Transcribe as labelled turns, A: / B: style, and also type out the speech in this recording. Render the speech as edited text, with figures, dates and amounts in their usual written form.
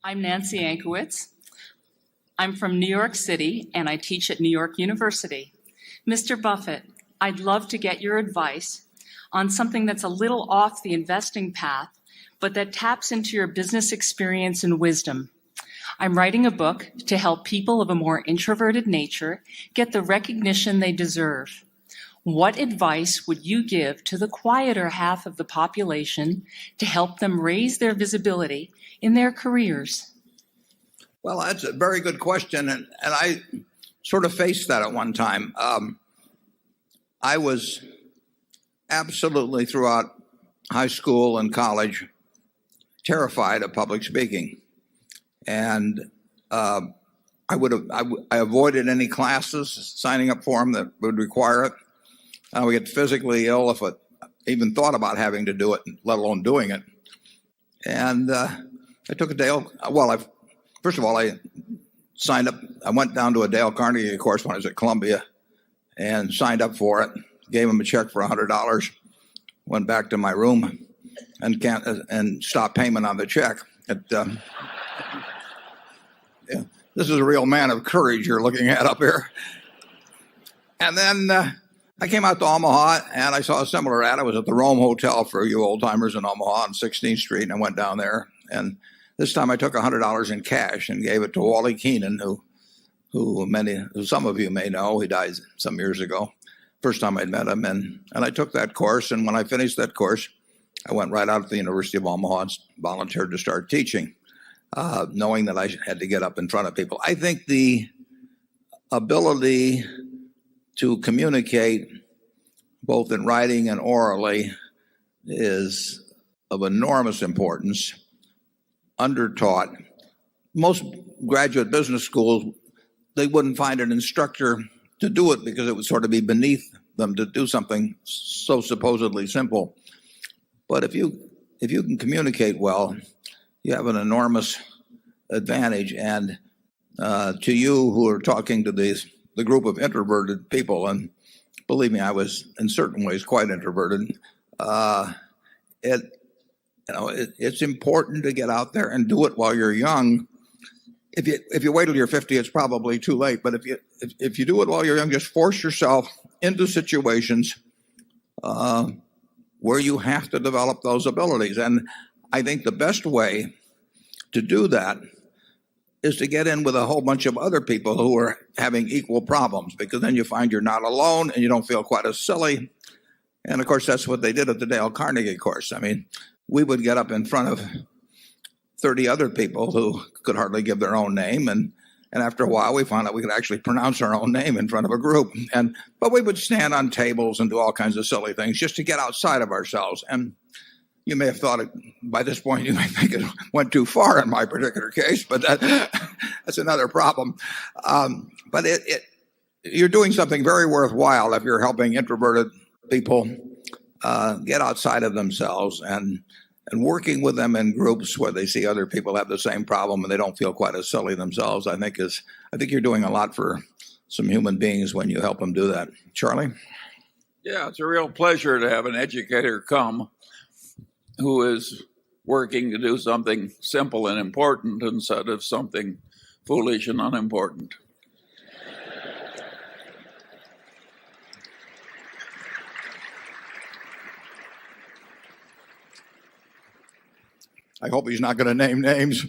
A: I'm Nancy Ankowitz. I'm from New York City, and I teach at New York University. Mr. Buffett, I'd love to get your advice on something that's a little off the investing path, but that taps into your business experience and wisdom. I'm writing a book to help people of a more introverted nature get the recognition they deserve. What advice would you give to the quieter half of the population to help them raise their visibility in their careers?
B: Well, that's a very good question, and I sort of faced that at one time. I was absolutely throughout high school and college terrified of public speaking, and I avoided any classes, signing up for them that would require it. I would get physically ill if I even thought about having to do it, let alone doing it. And I took a Dale. First of all, I signed up. I went down to a Dale Carnegie course when I was at Columbia, and signed up for it. Gave him a check for $100. Went back to my room and stopped payment on the check. Yeah, this is a real man of courage you're looking at up here. And then I came out to Omaha, and I saw a similar ad. I was at the Rome Hotel for you old timers in Omaha on 16th Street, and I went down there. And this time I took $100 in cash and gave it to Wally Keenan, who some of you may know. He died some years ago. First time I'd met him, and I took that course. And when I finished that course, I went right out to the University of Omaha and volunteered to start teaching, knowing that I had to get up in front of people. I think the ability to communicate both in writing and orally is of enormous importance, undertaught. Most graduate business schools, they wouldn't find an instructor to do it because it would sort of be beneath them to do something so supposedly simple. But if you can communicate well, you have an enormous advantage. And to you who are talking to the group of introverted people, and believe me, I was in certain ways quite introverted. It's important to get out there and do it while you're young. If you wait till you're 50, it's probably too late. But if you do it while you're young, just force yourself into situations where you have to develop those abilities. And I think the best way to do that is to get in with a whole bunch of other people who are having equal problems, because then you find you're not alone and you don't feel quite as silly. And of course, that's what they did at the Dale Carnegie course. I mean, we would get up in front of 30 other people who could hardly give their own name. And after a while, we found out we could actually pronounce our own name in front of a group. But we would stand on tables and do all kinds of silly things just to get outside of ourselves. And you may have thought by this point, you may think it went too far in my particular case, but that's another problem. But you're doing something very worthwhile if you're helping introverted people get outside of themselves and working with them in groups where they see other people have the same problem and they don't feel quite as silly themselves. I think you're doing a lot for some human beings when you help them do that. Charlie?
C: Yeah, it's a real pleasure to have an educator come who is working to do something simple and important instead of something foolish and unimportant.
B: I hope he's not going to name names.